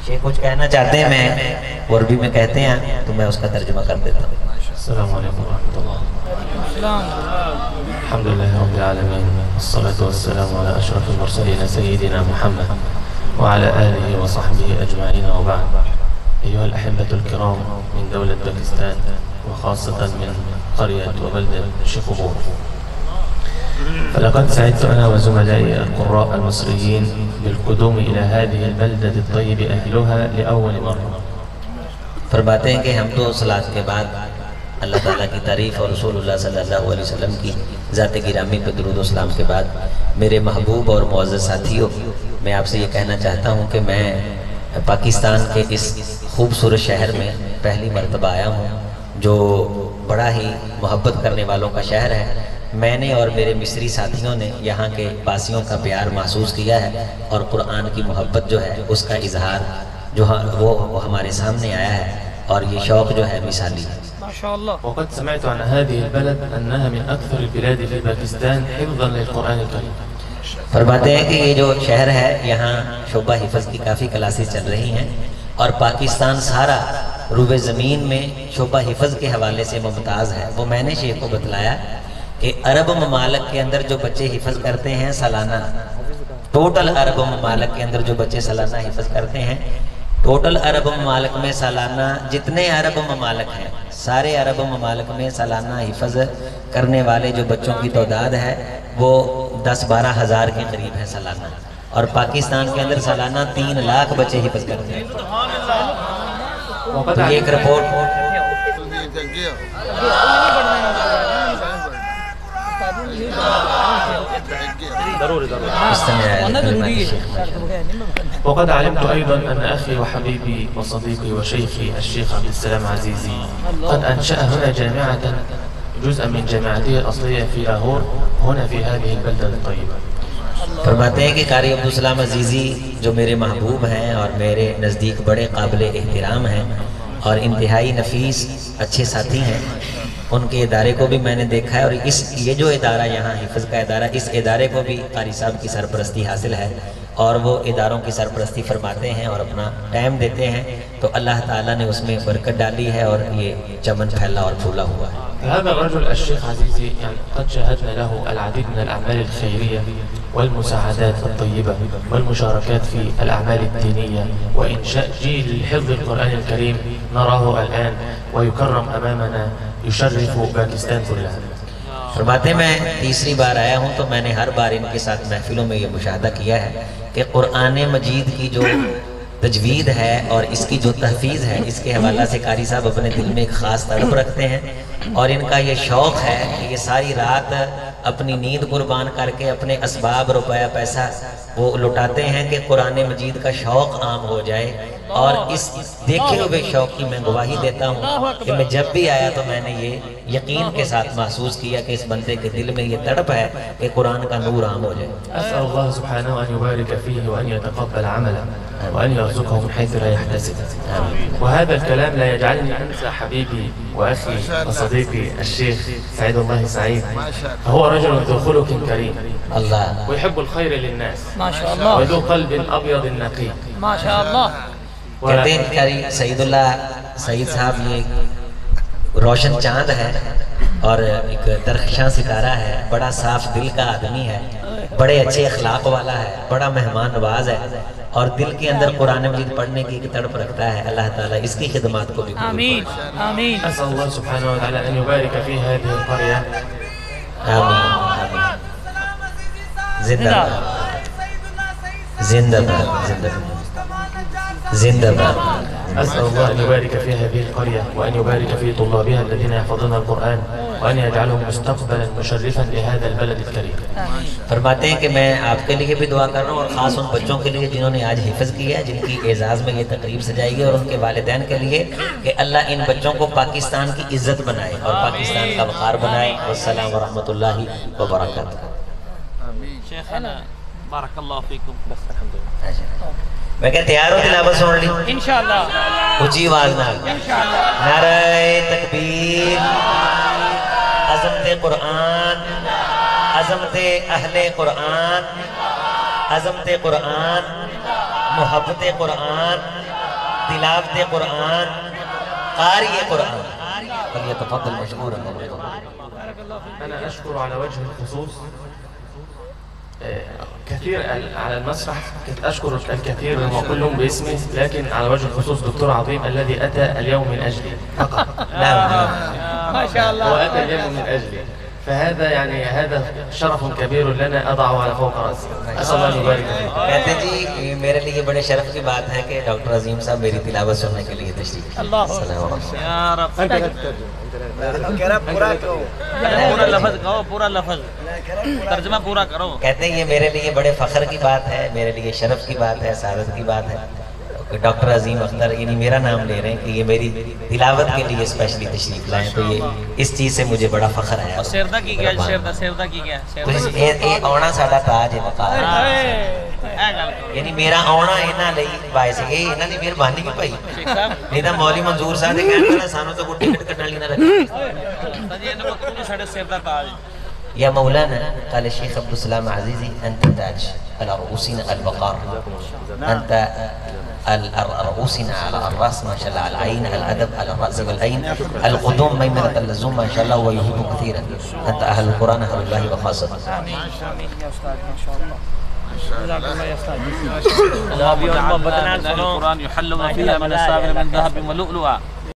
शेख कुछ कहना चाहते हैं, मैं उर्दू में कहते हैं तो मैं उसका तर्जुमा कर देता हूँ। अस्सलामु अलैकुम वरहमतुल्लाह। अल्हम्दुलिल्लाहि रब्बिल आलमीन, अस्सलातु वस्सलामु अला अशरफिल मुरसलीन सय्यिदिना मुहम्मद व अला आलिहि व सहबिहि अजमईन व बअद। अय्युहल अहिब्बतुल किराम मिन दौलत पाकिस्तान व खासतन मिन क़रियत व बलदत शिखूबूर। فلقد سعدت أنا وزملائي القراء المصريين بالقدوم إلى هذه البلدة الطيب أهلها لأول مرة। फरमाते हैं कि हम तो सलात के बाद अल्लाह ताला की तारीफ़ और रसूलुल्लाह सल्लल्लाहु अलैहि वसल्लम की ज़ात गिरामी पे दुरूद व सलाम के बाद मेरे महबूब और मुअज़्ज़ज़ साथियों, मैं आपसे ये कहना चाहता हूँ कि मैं पाकिस्तान के इस खूबसूरत शहर में पहली मरतबा आया हूँ, जो बड़ा ही मोहब्बत करने वालों का शहर है। मैंने और मेरे मिस्री साथियों ने यहाँ के वासियों का प्यार महसूस किया है और कुरान की मोहब्बत जो है उसका इजहार जो वो हमारे सामने आया है, और ये शौक़ जो है मिसाली है। وقد سمعت عن هذه البلد أنها من أكثر البلاد في باकिस्तान حفظا للقرآन الكريم। फरमाते हैं कि ये जो शहर है यहाँ शोबा हिफ्ज़ की काफ़ी क्लासेस चल रही हैं और पाकिस्तान सारा रूबे ज़मीन में शोबा हिफ्ज़ के हवाले से मुमताज़ है। वो मैंने शेख को बतलाया कि अरब ममालिक के अंदर जो बच्चे हिफ्ज़ करते हैं सालाना, टोटल अरब ममालिक के अंदर जो बच्चे सालाना हिफ्ज़ करते हैं, टोटल अरब ममालिक में सालाना जितने अरब ममालिक हैं, सारे अरब ममालिक में सालाना हिफ्ज़ करने वाले जो बच्चों की तादाद है वो 10-12 हज़ार के करीब है सालाना, और पाकिस्तान के अंदर सालाना 3 लाख बच्चे हिफ्ज़ करते हैं। तो ये एक रिपोर्ट وقد علمت أيضا أن أخي وحبيبي وصديقي وشيخي الشيخ عبد السلام عزيزي قد أنشأ هنا جامعة جزءا من جامعته الأصلية في لاهور هنا في هذه البلدة الطيبة। फरमाते हैं कि कारी अब्दुल सलाम अजीज़ी जो मेरे महबूब हैं और मेरे नज़दीक बड़े काबिल एहतराम हैं और इंतहाई नफीस अच्छे साथी हैं, उनके इदारे को भी मैंने देखा है। और ये जो इदारा यहाँ हिफ्ज़ का इदारा, इस इदारे को भी कारी साहब की सरपरस्ती हासिल है और वो इदारों की सरपरस्ती फरमाते हैं और अपना टाइम देते हैं, तो अल्लाह ताला ने उसमें बरकत डाली है और ये चमन फैला और फूला हुआ है। هذا الرجل الشيخ عزيزي يعني قد شاهدنا له العديد من الأعمال الخيرية والمساعدات الطيبة والمشاركات في الأعمال الدينية وإنشاء جيل لحفظ القرآن الكريم نراه الآن ويكرم أمامنا يشرف باकिस्तान كلها। फरमाते मैं तीसरी बार आया हूँ तो मैंने हर बार इनके साथ महफिलों में ये मुशाहदा किया है कि कुरान मजीद की जो तजवीद है और इसकी जो तहफ़ीज़ है, इसके हवाला से कारी साहब अपने दिल में एक ख़ास तड़प रखते हैं और इनका ये शौक़ है कि ये सारी रात अपनी नींद कुर्बान करके अपने असबाब रुपया पैसा वो लुटाते हैं कि कुरान मजीद का शौक़ आम हो जाए। और इस देखे हुए शौक़ की मैं गवाही देता हूँ कि मैं जब भी आया तो मैंने ये यकीन के साथ महसूस किया कि इस बंदे के दिल में ये तड़प है कि कुरान का नूर आम हो जाए। أسأل الله سبحانه أن يبارك فيه وأن يتقبل عمله وأن يرزقه من حيث لا يحتسب. وهذا الكلام لا يجعلني أنسى حبيبي وأخي وصديقي الشيخ سعيد الله سعيد، فهو رجل ذو خلق كريم الله ويحب الخير للناس ما شاء الله وذو قلب أبيض نقي ما شاء الله। कहते हैं कारी सईद साहब ये रोशन चांद है और एक दरख्शां सितारा है, बड़ा साफ दिल का आदमी है, बड़े अच्छे अखलाक वाला है, बड़ा मेहमान नवाज है और दिल के अंदर कुरान मजीद पढ़ने की एक तड़प रखता है। अल्लाह ताला इसकी खिदमत को भी आमीन आमीन। أسأل الله سبحانه وتعالى أن يبارك في هذه القرية आमीन आमीन। जिंदाबाद जिंदाबाद जिंदाबाद जिंदाबाद। أسأل الله أن يبارك في هذه القرية وأن يبارك في طلابها الذين يحفظون القرآن وأن يجعلهم مستقبلا مشرفا لهذا البلد الكريم। फरमाते हैं कि मैं आपके लिए भी दुआ कर रहा हूँ और ख़ास उन बच्चों के लिए जिन्होंने आज हिफ्ज़ किया है, जिनकी एजाज़ में ये तकरीब सजाई और उनके वालिदैन के लिए कि अल्लाह इन बच्चों को पाकिस्तान की इज़्ज़त बनाए और पाकिस्तान का वक़ार बनाए। अस्सलाम व रहमतुल्लाहि व बरकातहू। शेखना बारकल्लाहु फीकुम। बस अल्हम्दुलिल्लाह। मैं क्या तैयार हो तिलावत सुन ली? इंशाअल्लाह ऊंची आवाज ना। इंशाअल्लाह। नारे तकबीर, अज़मते कुरान, अज़मते अहले कुरान, अज़मते कुरान, मोहब्बते कुरान, तिलावत कुरान कारी कुरान फलियतफद्दल मशकूरन। أنا أشكر على وجه الخصوص كثير على المسرح، كنت أشكر الكثير وهم كلهم باسمي، لكن على وجه الخصوص دكتور عظيم الذي أتى اليوم من أجلي فقط. نعم ما شاء الله. هو أتى اليوم من أجلي، فهذا يعني هذا شرف كبير لنا أضعه على فوق رأسي. أسأل الله أن يبارك فيك. कहते जी मेरे लिए बड़े शर्फ की बात है कि डॉक्टर अजीम साहब मेरी तिलावत सुनने के लिए तशरीफ लाए। अल्लाह या रब। पूरा लफ्ज कहो, पूरा लफ्ज तर्जमा पूरा करो। कहते हैं ये मेरे लिए बड़े फख्र की बात है, मेरे लिए शर्फ की बात है, सादत की बात है। डॉक्टर अजीम अख्तर यानी मेरा नाम ले रहे हैं कि ये मेरी तिलावत के लिए स्पेशली तशरीफ लाए, तो ये इस चीज़ से मुझे बड़ा फख्र है। और शेरदा की क्या, शेरदा की क्या, ये आना साडा ताज है वकार, यानी मेरा आना इन्हां लई बायस ये इन्हां दी मेहरबानी की भाई, नहीं तो मौलवी मंजूर साहब दे कहण वाला सानू तो कोई टिकट कटण वाली ना रखे जी। इन्हां को साडे शेरदा ताज या मौलाना قال الشيخ عبد السلام عزيزي أنت تاج على رؤوسنا الوقار، أنت رؤوسنا على الراس ما شاء الله، على العين على الأدب على الرأس والعين، القدوم ميمنة اللزوم ما شاء الله، ويحب كثيرا، أنت أهل القرآن أهل الله وخاصة. آمين آمين يا أستاذ ما شاء الله. جزاك الله يا أستاذ. الله القرآن يحل ما فيها من السابر من ذهب ولؤلؤا